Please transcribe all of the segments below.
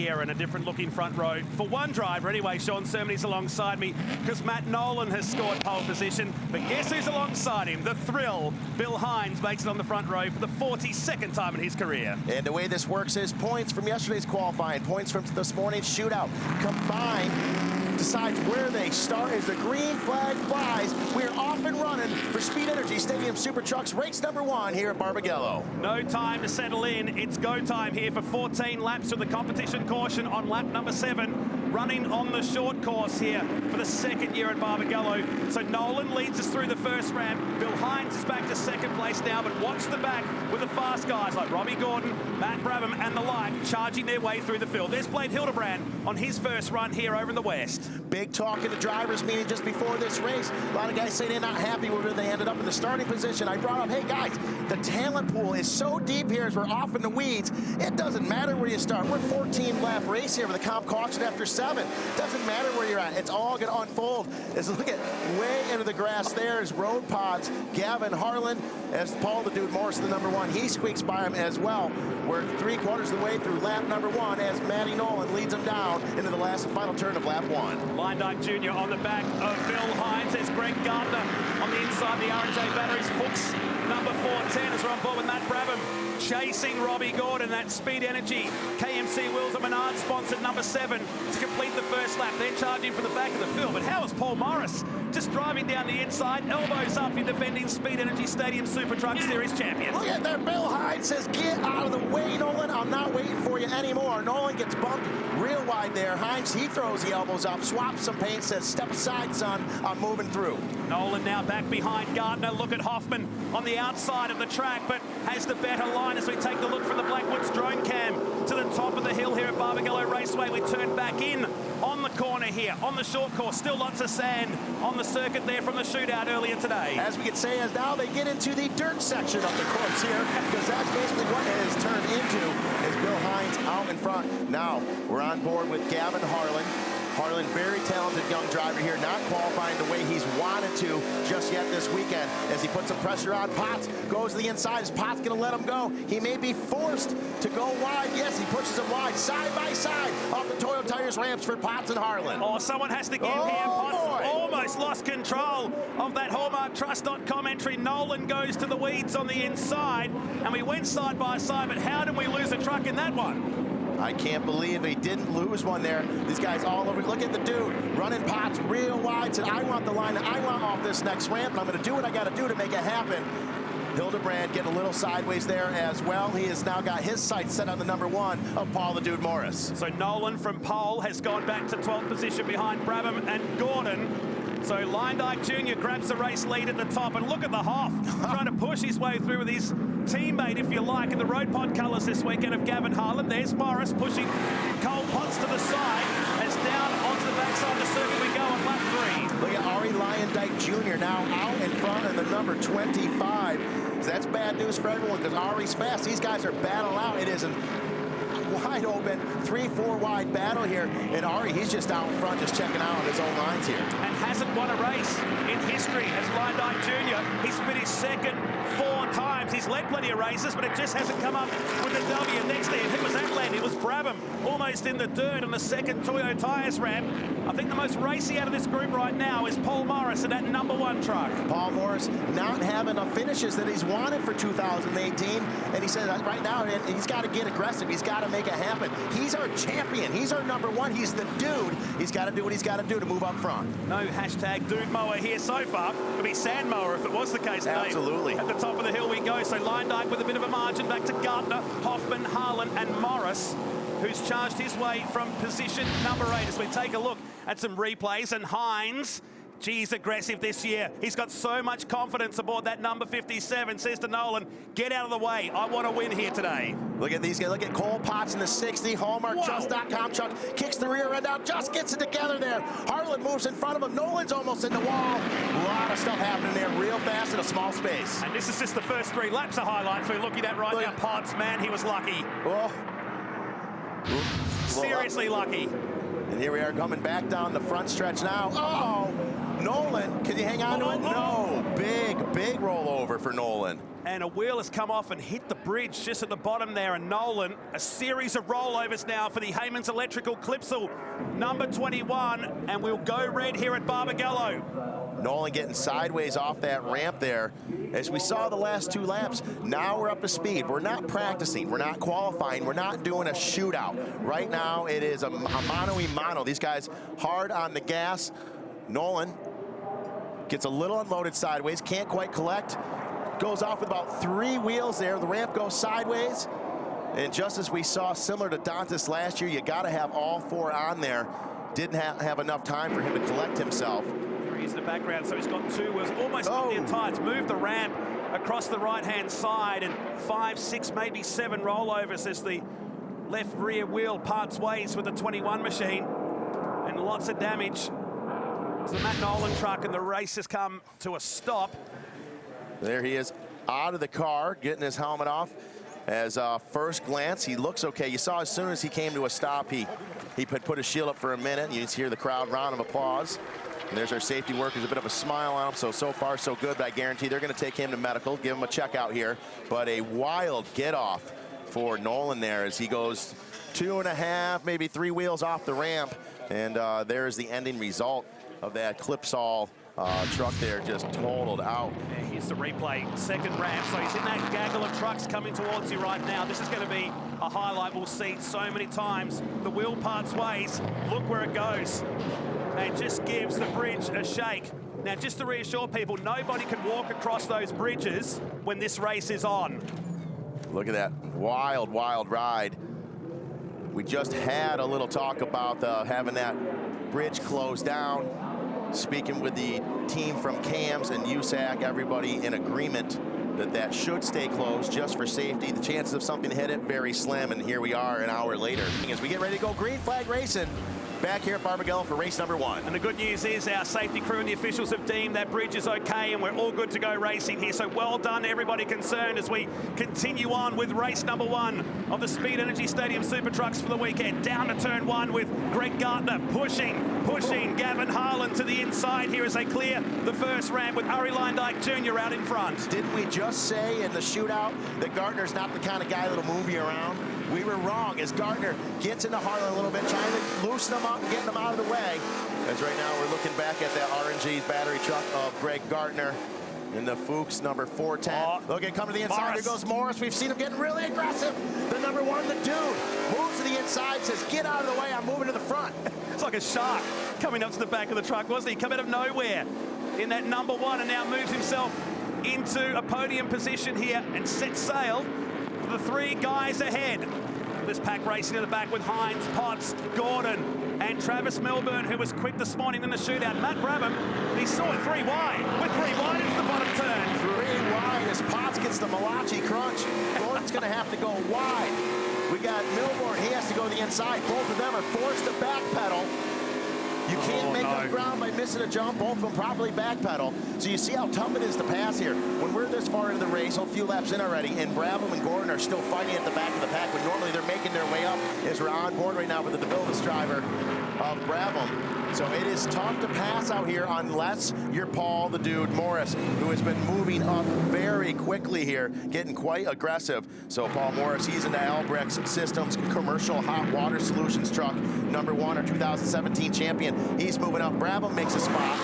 here and a different looking front row for one driver anyway. Sean Sermony's alongside me because Matt Nolan has scored pole position, but guess who's alongside him? The thrill, Bill Hines makes it on the front row for the 42nd time in his career. And the way this works is points from yesterday's qualifying, points from this morning's shootout combined decides where they start. As the green flag flies, we are off and running for Speed Energy Stadium Super Trucks race number 1 here at Barbagallo. No time to settle in. It's go time here for 14 laps of the competition caution on lap number 7. Running on the short course here for the second year at Barbagallo. So Nolan leads us through the first ramp. Bill Hines is back to second place now, but watch the back with the fast guys like Robbie Gordon, Matt Brabham and the like charging their way through the field. There's Blade Hildebrand on his first run here over in the West. Big talk in the drivers' meeting just before this race. A lot of guys say they're not happy with where they ended up in the starting position. I brought up, hey guys, the talent pool is so deep here as we're off in the weeds. It doesn't matter where you start. We're 14-lap race here with a comp caution after 7. Doesn't matter where you're at. It's all going to unfold. As look at way into the grass there is Road Pods, Gavin Harlan, as Paul the Dude Morris, the number 1. He squeaks by him as well. We're 3/4 of the way through lap number 1 as Matty Nolan leads him down into the last and final turn of lap 1. Luyendyk Jr. on the back of Bill Hines. There's Greg Gardner on the inside of the R&J Batteries. Fuchs, number 410, is on board with Matt Brabham. Chasing Robbie Gordon, that Speed Energy KMC Wheels and Menard sponsored number 7 to complete the first lap. They're charging from the back of the field, but how is Paul Morris just driving down the inside, elbows up in defending Speed Energy Stadium Super Truck Series champion? Look at that. Bill Hines says, get out of the way, Nolan. I'm not waiting for you anymore. Nolan gets bumped real wide there. Hines, he throws the elbows up, swaps some paint, says, step aside, son. I'm moving through. Nolan now back behind Gardner. Look at Hoffman on the outside of the track, but has the better line as we take the look from the Blackwoods drone cam to the top of the hill here at Barbagallo Raceway. We turn back in on the corner here, on the short course. Still lots of sand on the circuit there from the shootout earlier today. As we could say, as now they get into the dirt section of the course here, because that's basically what it has turned into, is Bill Hines out in front. Now, we're on board with Gavin Harlan. Harlan, very talented young driver here, not qualifying the way he's wanted to just yet this weekend. As he puts some pressure on Potts, goes to the inside. Is Potts going to let him go? He may be forced to go wide. Yes, he pushes him wide, side by side, off the Toyo Tires ramps for Potts and Harlan. Oh, someone has to give here. Potts almost lost control of that Hallmark Trust.com entry. Nolan goes to the weeds on the inside, and we went side by side, but how did we lose a truck in that one? I can't believe he didn't lose one there. These guys all over. Look at the dude running Potts real wide. Said, I want the line that I want off this next ramp. I'm going to do what I got to do to make it happen. Hildebrand getting a little sideways there as well. He has now got his sights set on the number 1 of Paul the Dude Morris. So Nolan from pole has gone back to 12th position behind Brabham and Gordon. So Luyendyk Jr. grabs the race lead at the top, and look at the Hoff trying to push his way through with his teammate, if you like, in the road pod colours this weekend of Gavin Harlan. There's Morris pushing Cole Potts to the side, as down onto the backside of the circuit we go on lap 3. Look at Ari Luyendyk Jr. now out in front of the number 25. That's bad news for everyone because Ari's fast. These guys are battling out. It is a wide open 3-4 wide battle here, and Ari, he's just out in front just checking out on his own lines here. And hasn't won a race in history as Luyendyk Jr. He's finished second 4 times. He's led plenty of races, but it just hasn't come up with the W. Next to him, who was that led? It was Brabham, almost in the dirt on the second Toyo Tires ramp. I think the most racy out of this group right now is Paul Morris in that number 1 truck. Paul Morris not having the finishes that he's wanted for 2018, and he said right now he's got to get aggressive. He's got to make it happen. He's our champion. He's our number 1. He's the dude. He's got to do what he's got to do to move up front. No hashtag dude mower here so far. It would be sand mower if it was the case today. Absolutely. At the top of the hill we go. So Luyendyk with a bit of a margin back to Gardner, Hoffman, Harlan and Morris, who's charged his way from position number 8 as we take a look at some replays. And Hines, geez, aggressive this year. He's got so much confidence aboard that number 57. Says to Nolan, get out of the way. I want to win here today. Look at these guys. Look at Cole Potts in the 60. Hallmark Trust.com truck kicks the rear end out, just gets it together there. Harlan moves in front of him. Nolan's almost in the wall. A lot of stuff happening there real fast in a small space. And this is just the first 3 laps of highlights we're looking at right now. Potts, man, he was lucky. Oh. Seriously lucky. And here we are coming back down the front stretch now. Oh, Nolan, can you hang on to it? No, big rollover for Nolan. And a wheel has come off and hit the bridge just at the bottom there. And Nolan, a series of rollovers now for the Heyman's Electrical Clipsal, number 21. And we'll go red here at Barbagallo. Nolan getting sideways off that ramp there. As we saw the last 2 laps, now we're up to speed. We're not practicing, we're not qualifying, we're not doing a shootout. Right now it is a mano-a-mano. These guys hard on the gas. Nolan gets a little unloaded sideways, can't quite collect. Goes off with about 3 wheels there. The ramp goes sideways. And just as we saw similar to Dantas last year, you gotta have all 4 on there. Didn't have enough time for him to collect himself. He's in the background, so he's got 2 wheels, almost got the entire. It's moved the ramp across the right-hand side, and 5, 6, maybe 7 rollovers as the left rear wheel parts ways with the 21 machine, and lots of damage to the Matt Nolan truck, and the race has come to a stop. There he is out of the car, getting his helmet off. As first glance, he looks okay. You saw as soon as he came to a stop, he put his shield up for a minute, and you just hear the crowd round of applause. And there's our safety workers, a bit of a smile on him, so far so good, but I guarantee they're gonna take him to medical, give him a check out here. But a wild get off for Nolan there as he goes 2.5, maybe 3 wheels off the ramp. And there's the ending result of that Clipsal truck there, just totaled out. Yeah, here's the replay, second ramp, so he's in that gaggle of trucks coming towards you right now. This is gonna be a highlight we'll see so many times. The wheel parts ways, look where it goes. And just gives the bridge a shake. Now, just to reassure people, nobody can walk across those bridges when this race is on. Look at that wild ride. We just had a little talk about having that bridge closed down. Speaking with the team from CAMS and USAC, everybody in agreement that should stay closed just for safety. The chances of something to hit it, very slim, and here we are an hour later. As we get ready to go green flag racing, back here at Barbagallo for race number 1. And the good news is our safety crew and the officials have deemed that bridge is okay, and we're all good to go racing here. So well done, everybody concerned, as we continue on with race number 1 of the Speed Energy Stadium Super Trucks for the weekend. Down to turn 1 with Greg Gardner pushing Gavin Harlan to the inside here as they clear the first ramp with Luyendyk Jr. out in front. Didn't we just say in the shootout that Gardner's not the kind of guy that'll move you around? We were wrong as Gardner gets into Harlan a little bit, trying to loosen them up and getting them out of the way. As right now we're looking back at that RNG battery truck of Greg Gardner in the Fuchs number 410. Look at coming to the inside. Morris. Here goes Morris. We've seen him getting really aggressive. The number 1, the dude, moves to the inside, says, get out of the way, I'm moving to the front. It's like a shark coming up to the back of the truck, wasn't he? Come out of nowhere in that number 1 and now moves himself into a podium position here and sets sail for the 3 guys ahead. This pack racing in the back with Hines, Potts, Gordon, and Travis Milburn, who was quick this morning in the shootout. Matt Brabham, he saw it 3 wide. With 3 wide into the bottom turn. 3 wide as Potts gets the Malachi crunch. Gordon's going to have to go wide. We got Milburn, he has to go to the inside. Both of them are forced to backpedal. You can't make up ground by missing a jump. Both of them probably backpedal. So you see how tough it is to pass here. When we're this far into the race, a few laps in already, and Brabham and Gordon are still fighting at the back of the pack, when normally they're making their way up, as we're on board right now with the DeVilbiss driver of Brabham. So it is tough to pass out here unless you're Paul the Dude Morris, who has been moving up very quickly here, getting quite aggressive. So Paul Morris, he's in the Albrecht Systems Commercial Hot Water Solutions truck, number 1, our 2017 champion. He's moving up. Brabham makes a spot.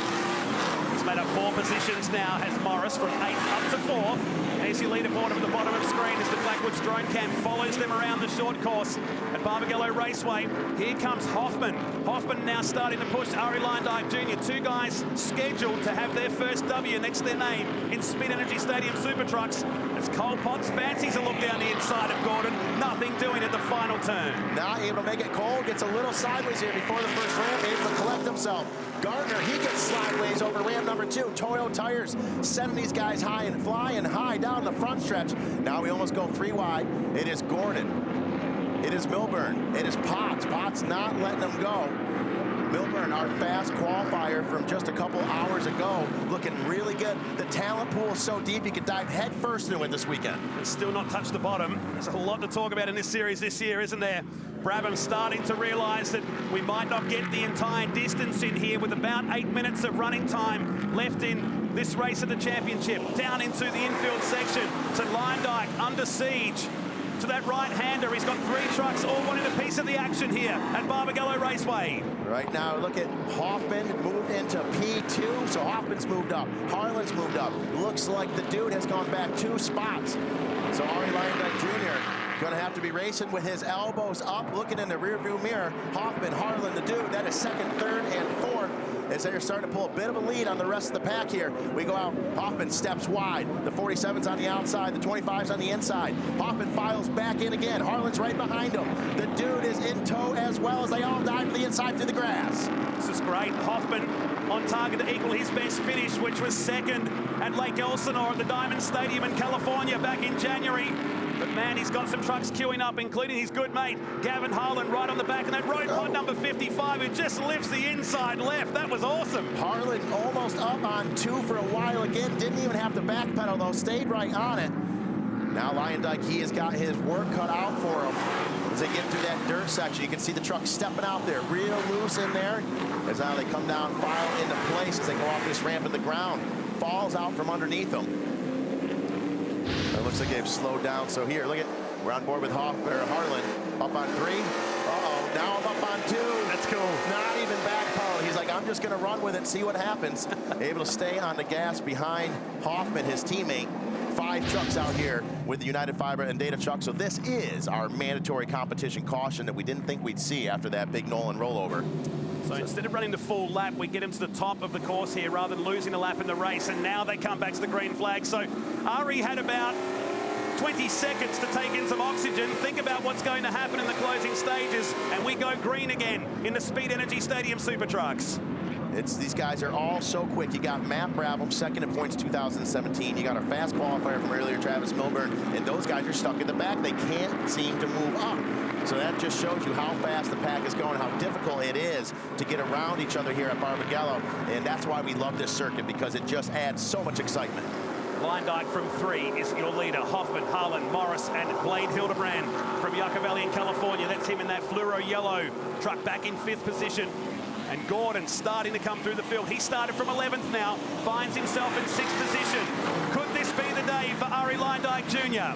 He's made up 4 positions now, has Morris, from 8th up to 4th. AC leaderboard at the bottom of the screen as the Blackwoods drone cam follows them around the short course at Barbagallo Raceway. Here comes Hoffman. Hoffman now starting to push Luyendyk Jr. 2 guys scheduled to have their first W next to their name in Speed Energy Stadium Super Trucks. As Cole Potts fancies a look down the inside of Gordon. Nothing doing at the final turn. Not able to make it. Cole gets a little sideways here before the first ramp, able to collect himself. Gardner, he gets sideways over ramp number 2. Toyo Tires sending these guys high and flying high down the front stretch. Now we almost go 3 wide. It is Gordon. It is Milburn. It is Potts. Potts not letting them go. Milburn, our fast qualifier from just a couple hours ago, looking really good. The talent pool is so deep, you could dive head first into it this weekend. It's still not touched the bottom. There's a lot to talk about in this series this year, isn't there? Brabham starting to realise that we might not get the entire distance in here with about 8 minutes of running time left in this race of the championship. Down into the infield section. So Luyendyk under siege. To that right-hander, he's got 3 trucks all wanting a piece of the action here at Barbagallo Raceway. Right now, look at Hoffman moved into P2, so Hoffman's moved up. Harlan's moved up. Looks like the dude has gone back 2 spots. So Ari Luyendyk Jr. going to have to be racing with his elbows up, looking in the rearview mirror. Hoffman, Harlan, the dude, that is second, third, and fourth, as they're starting to pull a bit of a lead on the rest of the pack here. We go out, Hoffman steps wide. The 47's on the outside, the 25's on the inside. Hoffman files back in again. Harlan's right behind him. The dude is in tow as well as they all dive to the inside through the grass. This is great. Hoffman on target to equal his best finish, which was second at Lake Elsinore at the Diamond Stadium in California back in January. But man, he's got some trucks queuing up, including his good mate, Gavin Harlan, right on the back, and that road pod number 55, who just lifts the inside left. That was awesome. Harlan almost up on 2 for a while again. Didn't even have to backpedal, though. Stayed right on it. Now Luyendyk, he has got his work cut out for him. As they get through that dirt section, you can see the truck stepping out there, real loose in there. As now they come down, file into place as they go off this ramp to the ground. Falls out from underneath them. It looks like they've slowed down. So here, look at, we're on board with Harlan. Up on 3. Uh-oh, now I'm up on 2. That's cool. Not even backpedaling. He's like, I'm just going to run with it and see what happens. Able to stay on the gas behind Hoffman, his teammate. 5 trucks out here with the United Fiber and Data truck. So this is our mandatory competition caution that we didn't think we'd see after that big Nolan rollover. So instead of running the full lap, we get him to the top of the course here rather than losing a lap in the race. And now they come back to the green flag. So Ari had about 20 seconds to take in some oxygen. Think about what's going to happen in the closing stages. And we go green again in the Speed Energy Stadium Super Trucks. These guys are all so quick. You got Matt Brabham, second in points 2017. You got our fast qualifier from earlier, Travis Milburn. And those guys are stuck in the back. They can't seem to move up. So that just shows you how fast the pack is going, how difficult it is to get around each other here at Barbagallo. And that's why we love this circuit, because it just adds so much excitement. Luyendyk from 3 is your leader. Hoffman, Harlan, Morris, and Blade Hildebrand from Yucca Valley in California. That's him in that fluoro yellow truck back in 5th position. And Gordon starting to come through the field. He started from 11th now, finds himself in 6th position. Could this be the day for Ari Luyendyk Jr.?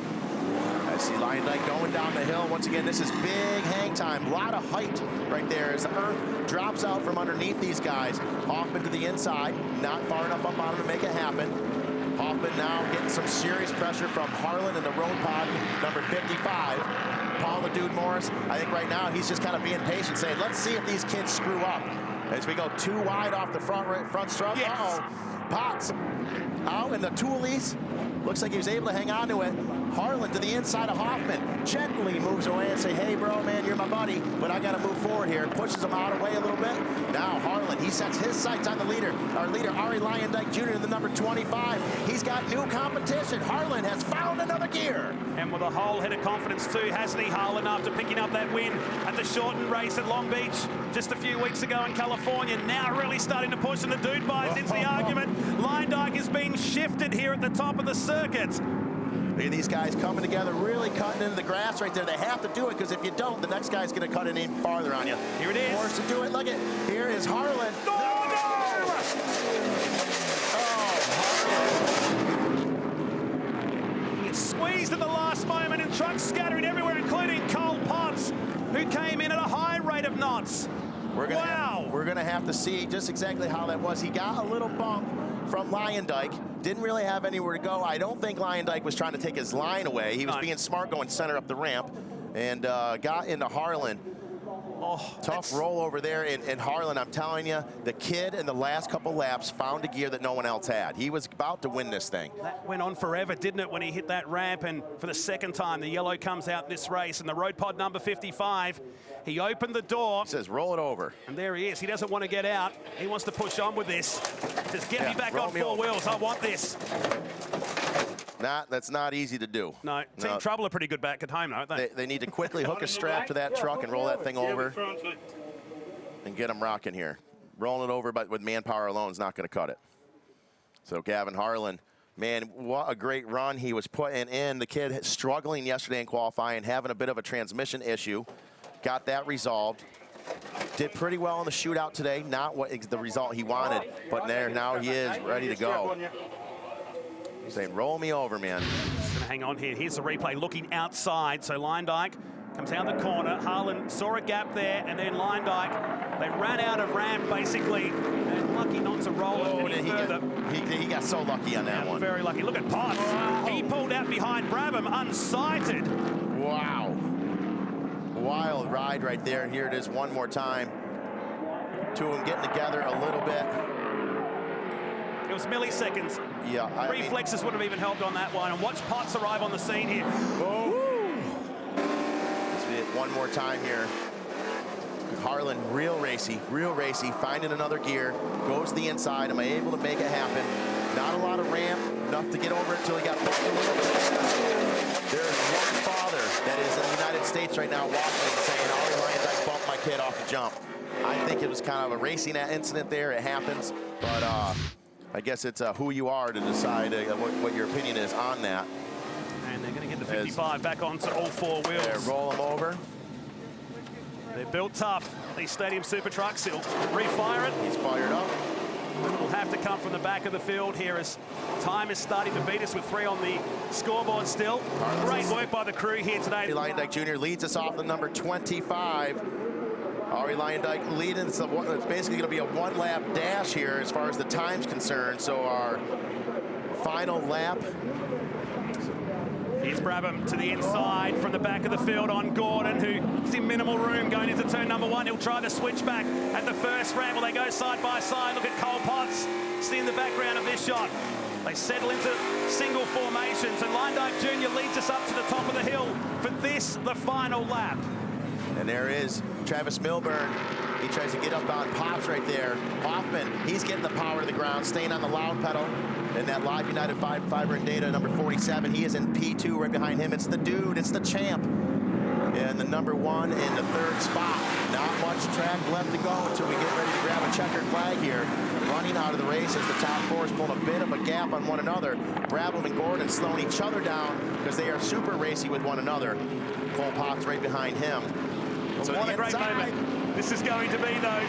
I see Luyendyk going down the hill. Once again, this is big hang time. A lot of height right there as the earth drops out from underneath these guys. Hoffman to the inside, not far enough up on him to make it happen. Hoffman now getting some serious pressure from Harlan in the road pod, number 55. Paul the Dude Morris, I think right now he's just kind of being patient, saying, let's see if these kids screw up. As we go 2 wide off the front strut. Yes. Uh-oh. Potts out in the toolies. Looks like he was able to hang on to it. Harlan to the inside of Hoffman. Gently moves away and say, hey, bro, man, you're my buddy, but I got to move forward here. Pushes him out of the way a little bit. Now Harlan, he sets his sights on the leader. Our leader, Ari Luyendyk Jr., the number 25. He's got new competition. Harlan has found another gear. And with a whole head of confidence too, hasn't he, Harlan, after picking up that win at the shortened race at Long Beach just a few weeks ago in California. Now really starting to push, and the dude buys into the argument. Luyendyk is being shifted here at the top of the circuit. Look at these guys coming together, really cutting into the grass right there. They have to do it, because if you don't, the next guy's going to cut it even farther on you. Here it is. Forced to do it. Look at, here is Harlan. No! Oh, He gets squeezed at the last moment, and trucks scattering everywhere, including Cole Potts, who came in at a high rate of knots. we're gonna have to see just exactly how that was. He got a little bump from Luyendyk. Didn't really have anywhere to go. I don't think Luyendyk was trying to take his line away. He was being smart going center up the ramp, and got into Harlan. Oh, Tough rollover there, and Harlan, I'm telling you, the kid in the last couple laps found a gear that no one else had. He was about to win this thing. that went on forever, didn't it, when he hit that ramp? And for the second time, the yellow comes out this race, and the road pod number 55, he opened the door. He says, roll it over. And there he is. He doesn't want to get out. He wants to push on with this. Just get me back on 4 wheels. I want this. That's not easy to do. No, Team Trouble are pretty good back at home, though, aren't they? They need to quickly hook a strap to that truck and roll that thing over and get them rocking here. Rolling it over, but with manpower alone is not going to cut it. So Gavin Harlan, man, what a great run he was putting in. The kid struggling yesterday in qualifying, having a bit of a transmission issue. got that resolved. Did pretty well in the shootout today. Not what the result he wanted, but now he is ready to go. He's saying, roll me over, man. Gonna hang on here. Here's the replay looking outside. So Luyendyk comes out the corner. Harlan saw a gap there, and then Luyendyk, they ran out of ramp basically, and lucky not to roll it any further. He got so lucky on that one. Very lucky. Look at Potts. Wow. He pulled out behind Brabham, unsighted. Wow. Wild ride right there. Here it is one more time. Two of them getting together a little bit. It was milliseconds. Yeah. Reflexes would have even helped on that one. And watch Potts arrive on the scene here. Oh. Let's see it one more time here. Harlan, real racy, finding another gear, goes to the inside. Am I able to make it happen? Not a lot of ramp, enough to get over it until he got bumped a little bit. There's one father that is in the United States right now watching and saying, Luyendyk bumped my kid off the jump. I think it was kind of a racing incident there. It happens, but I guess it's who you are to decide what your opinion is on that. And they're going to get the 55 back onto all four wheels. There, roll them over. They're built tough. These Stadium Super Trucks, he'll refire it. He's fired up. It'll have to come from the back of the field here as time is starting to beat us with 3 on the scoreboard still. Great work by the crew here today. Luyendyk Jr. leads us off the number 25. Luyendyk leading. It's basically going to be a one-lap dash here as far as the time's concerned. So our final lap. Here's Brabham to the inside from the back of the field on Gordon, who's in minimal room going into turn number 1. He'll try the switchback at the first ramp. Will they go side by side? Look at Cole Potts. See in the background of this shot. They settle into single formations, and Luyendyk Jr. leads us up to the top of the hill for this, the final lap. And there is Travis Milburn. He tries to get up on Potts right there. Hoffman, he's getting the power to the ground, staying on the loud pedal. And that Live United Fiber and Data, number 47, he is in P2 right behind him. It's the dude, it's the champ. And the number 1 in the 3rd spot. Not much track left to go until we get ready to grab a checkered flag here. Running out of the race as the top 4 is pulling a bit of a gap on one another. Brabham and Gordon slowing each other down because they are super racy with one another. Cole Potts right behind him. So what a great moment this is going to be, though,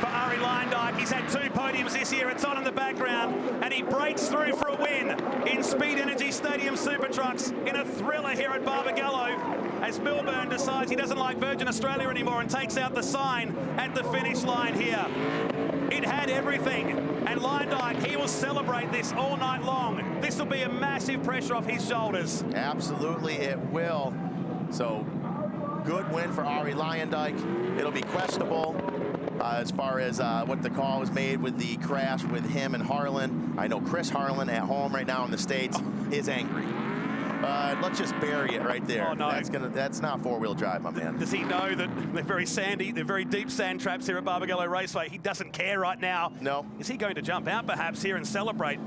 for Luyendyk. He's had 2 podiums this year. It's on in the background, and he breaks through for a win in Speed Energy Stadium Super Trucks in a thriller here at Barbagallo as Milburn decides he doesn't like Virgin Australia anymore and takes out the sign at the finish line here. It had everything, and Luyendyk, he will celebrate this all night long. This will be a massive pressure off his shoulders. Absolutely, it will. So, good win for Luyendyk. It'll be questionable as far as what the call was made with the crash with him and Harlan. I know Chris Harlan at home right now in the States is angry. Let's just bury it right there. Oh, no. That's not 4-wheel drive, my man. Does he know that they're very sandy, they're very deep sand traps here at Barbagallo Raceway? He doesn't care right now. No. Is he going to jump out perhaps here and celebrate?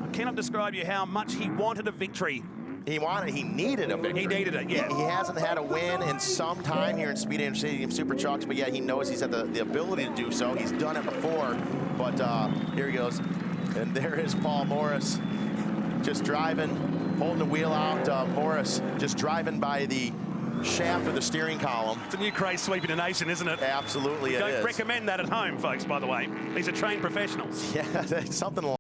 I cannot describe you how much he wanted a victory. He needed a victory. He needed it, yeah. He hasn't had a win in some time here in Speed Energy Stadium Super Trucks, but yeah, he knows he's had the ability to do so. He's done it before, but here he goes. And there is Paul Morris just driving, holding the wheel out. Morris just driving by the shaft of the steering column. It's a new craze sweeping the nation, isn't it? Absolutely, it is. Don't recommend that at home, folks, by the way. These are trained professionals. Yeah, something like